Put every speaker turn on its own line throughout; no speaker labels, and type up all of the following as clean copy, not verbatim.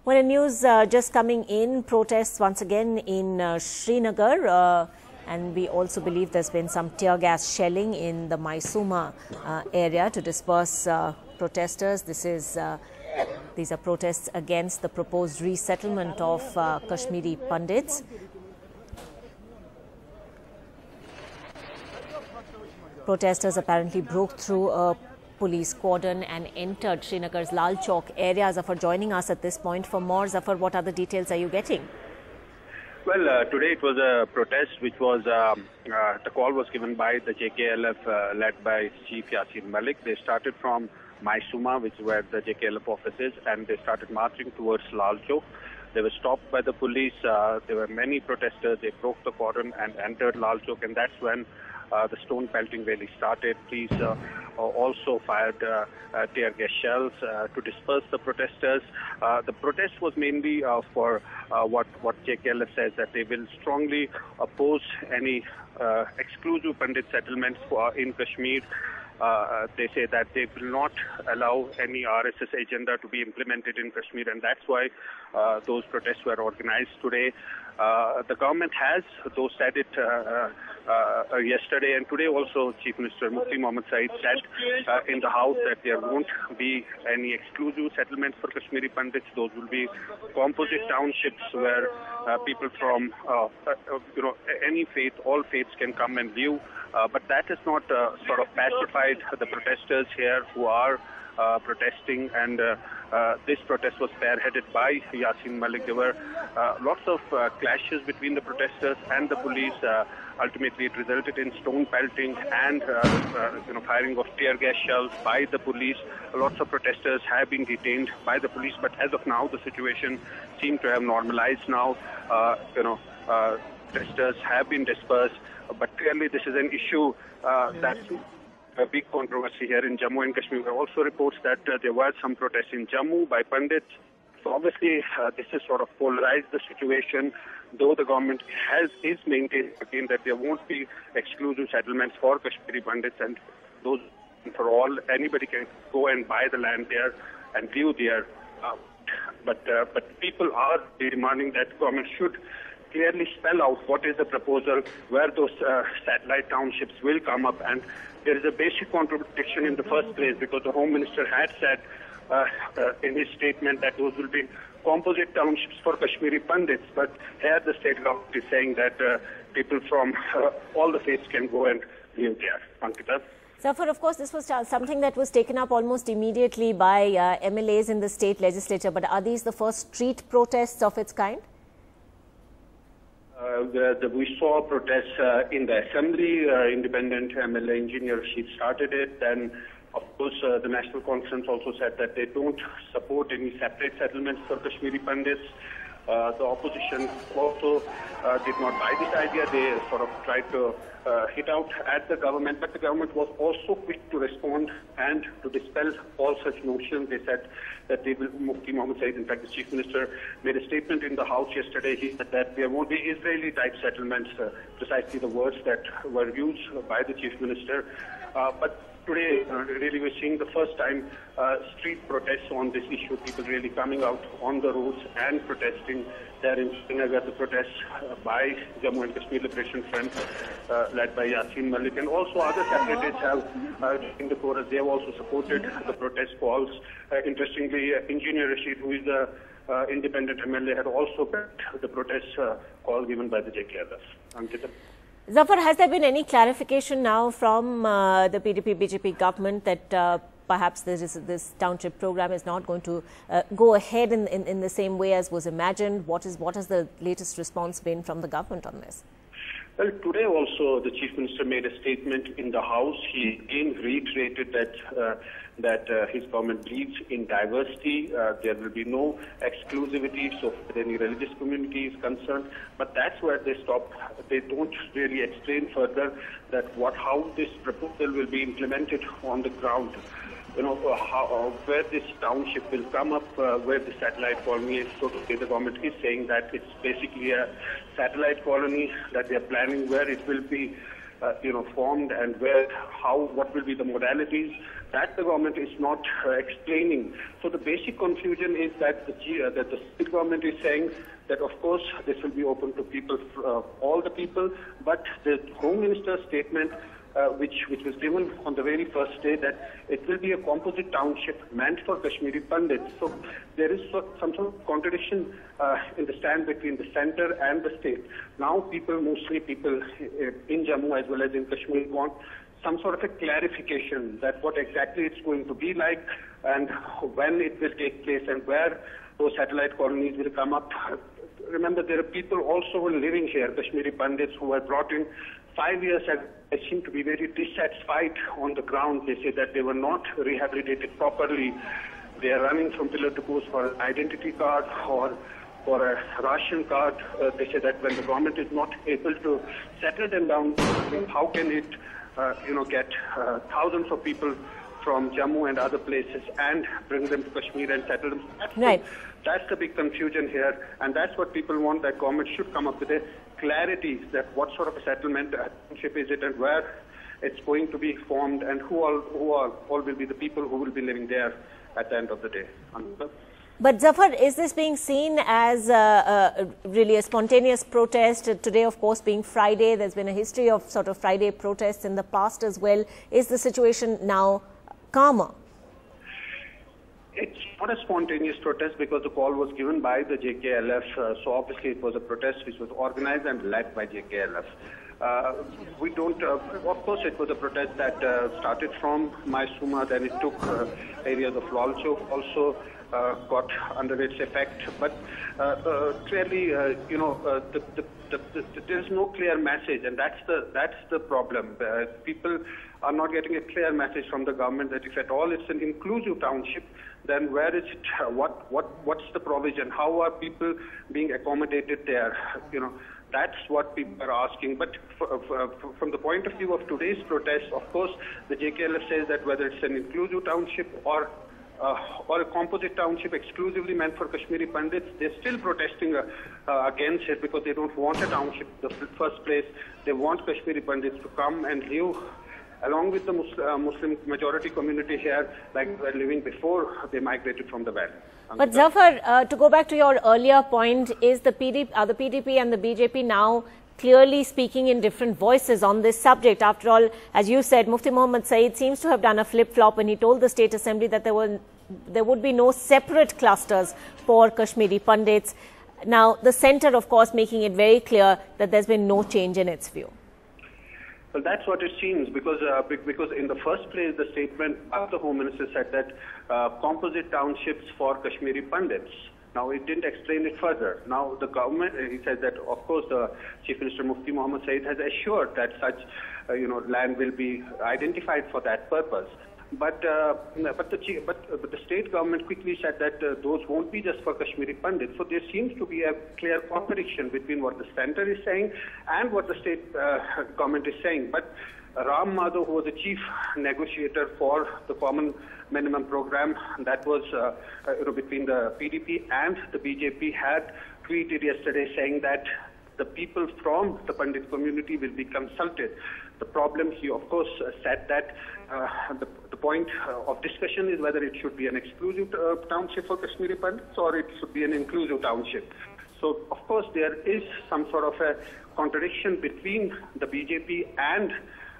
Well, news just coming in, protests once again in Srinagar, and we also believe there's been some tear gas shelling in the Maisuma area to disperse protesters. These are protests against the proposed resettlement of Kashmiri Pandits. Protesters apparently broke through a police cordon and entered Srinagar's Lal Chowk area. Zafar joining us at this point for more. Zafar, what other details are you getting?
Well, today it was a protest which was, the call was given by the JKLF led by Chief Yasin Malik. They started from Maisuma, which is where the JKLF office is, and they started marching towards Lal Chowk. They were stopped by the police. There were many protesters. They broke the cordon and entered Lal Chowk, and that's when the stone pelting really started. Police also fired tear gas shells to disperse the protesters. The protest was mainly for what JKLF says, that they will strongly oppose any exclusive Pandit settlements in Kashmir. They say that they will not allow any RSS agenda to be implemented in Kashmir, and that's why those protests were organized today. The government has, though, said it yesterday and today also. Chief Minister Mufti Mohammad Saeed said in the House that there won't be any exclusive settlements for Kashmiri Pandits. Those will be composite townships where people from any faith, all faiths can come and view. But that has not sort of pacified the protesters here who are protesting, and this protest was spearheaded by Yasin Malik. There were lots of clashes between the protesters and the police. Ultimately, it resulted in stone pelting and firing of tear gas shells by the police. Lots of protesters have been detained by the police, but as of now, the situation seems to have normalized now. Protesters have been dispersed, but clearly this is an issue that's a big controversy here in Jammu and Kashmir. There are also reports that there were some protests in Jammu by Pandits. So obviously, this has sort of polarized the situation, though the government is maintaining again that there won't be exclusive settlements for Kashmiri Pandits, and those for all, anybody can go and buy the land there and view there. But people are demanding that government should clearly spell out what is the proposal, where those satellite townships will come up. And there is a basic contradiction in the first place, because the Home Minister had said in his statement that those will be composite townships for Kashmiri Pandits, but here the state government is saying that people from all the faiths can go and live there. Ankita?
Zafar, of course, this was something that was taken up almost immediately by MLAs in the state legislature, but are these the first street protests of its kind?
We saw protests in the assembly. Independent MLA engineer Rashid started it. Then, of course, the National Conference also said that they don't support any separate settlements for Kashmiri Pandits. The opposition also did not buy this idea. They sort of tried to hit out at the government, but the government was also quick to respond and to dispel all such notions. They said that they will, Mufti Mohammad Saeed, in fact, the Chief Minister, made a statement in the House yesterday. He said that there won't be Israeli-type settlements, precisely the words that were used by the Chief Minister. But today, really, we're seeing the first time street protests on this issue, people really coming out on the roads and protesting. There in Srinagar, the protests by Jammu and Kashmir Liberation Front, led by Yasin Malik, and also other separatists have, in the chorus, they have also supported the protest calls. Interestingly, Engineer Rashid, who is the independent MLA, had also backed the protest call given by the JKLF. Ankita?
Zafar, has there been any clarification now from the PDP-BJP government that perhaps this township program is not going to go ahead in the same way as was imagined? What has the latest response been from the government on this?
Well, today also the Chief Minister made a statement in the House. He again reiterated that his government believes in diversity. There will be no exclusivity so far any religious community is concerned. But that's where they stop. They don't really explain further that how this proposal will be implemented on the ground. Where this township will come up, where the satellite colony is. So to say, the government is saying that it's basically a satellite colony that they are planning, where it will be formed, and what will be the modalities, that the government is not explaining. So the basic confusion is that the state government is saying that of course this will be open to people, all the people, but the Home Minister's statement, which was given on the very first day, that it will be a composite township meant for Kashmiri Pandits. So there is some sort of contradiction in the stand between the center and the state. Now mostly people in Jammu as well as in Kashmir want some sort of a clarification that what exactly it's going to be like and when it will take place and where those satellite colonies will come up. Remember, there are people also living here, Kashmiri Pandits, who were brought in 5 years and they seem to be very dissatisfied on the ground. They say that they were not rehabilitated properly. They are running from pillar to post for an identity card or for a ration card. They say that when the government is not able to settle them down, how can it get thousands of people from Jammu and other places and bring them to Kashmir and settle them?
Right.
That's the big confusion here, and that's what people want, that government should come up with a clarity that what sort of a settlement township is it and where it's going to be formed and who all will be the people who will be living there at the end of the day.
But Zafar, is this being seen as really a spontaneous protest? Today, of course, being Friday, there's been a history of sort of Friday protests in the past as well. Is the situation now calmer?
It's not a spontaneous protest because the call was given by the JKLF. So obviously it was a protest which was organized and led by JKLF. Of course it was a protest that started from Mysuma, then it took areas of Lal Chowk also got under its effect. But clearly, there's no clear message, and that's the problem. People are not getting a clear message from the government that if at all it's an inclusive township, then where is it? What's the provision? How are people being accommodated there? That's what people are asking. But from the point of view of today's protest, of course, the JKLF says that whether it's an inclusive township or a composite township exclusively meant for Kashmiri Pandits, they're still protesting against it because they don't want a township in the first place. They want Kashmiri Pandits to come and live along with the Muslim majority community here like they were living before they migrated from the valley.
But Zafar, to go back to your earlier point, are the PDP and the BJP now clearly speaking in different voices on this subject? After all, as you said, Mufti Muhammad Saeed seems to have done a flip-flop when he told the State Assembly that there would be no separate clusters for Kashmiri Pandits. Now, the centre, of course, making it very clear that there's been no change in its view.
Well, that's what it seems, because in the first place, the statement of the Home Minister said that composite townships for Kashmiri Pandits. Now, it didn't explain it further. Now, the government, he said that, of course, the Chief Minister Mufti Muhammad Saeed has assured that such, land will be identified for that purpose. But the state government quickly said that those won't be just for Kashmiri Pandits. So there seems to be a clear contradiction between what the center is saying and what the state government is saying. But Ram Madhav, who was the chief negotiator for the Common Minimum Program, that was between the PDP and the BJP, had tweeted yesterday saying that the people from the Pandit community will be consulted. The problem, he of course said that the point of discussion is whether it should be an exclusive township for Kashmiri Pandits or it should be an inclusive township. So of course there is some sort of a contradiction between the BJP and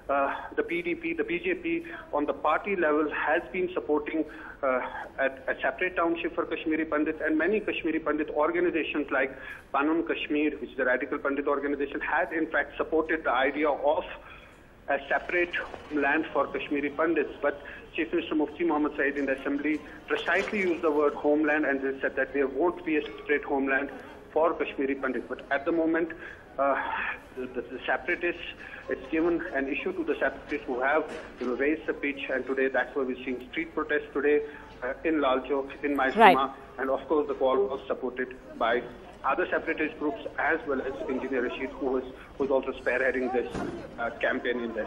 the PDP. The BJP on the party level has been supporting a separate township for Kashmiri Pandits, and many Kashmiri Pandit organizations like Panun Kashmir, which is the radical Pandit organization, has in fact supported the idea of a separate land for Kashmiri Pandits. But Chief Minister Mufti Muhammad Saeed in the Assembly precisely used the word homeland, and they said that there won't be a separate homeland for Kashmiri Pandits. But at the moment, the separatists, it's given an issue to the separatists who have raised the pitch, and today that's why we're seeing street protests today in Lal Chowk, in Mysuma,
right.
And of course the call was supported by other separatist groups as well as Engineer Rashid, who was also spearheading this campaign in there.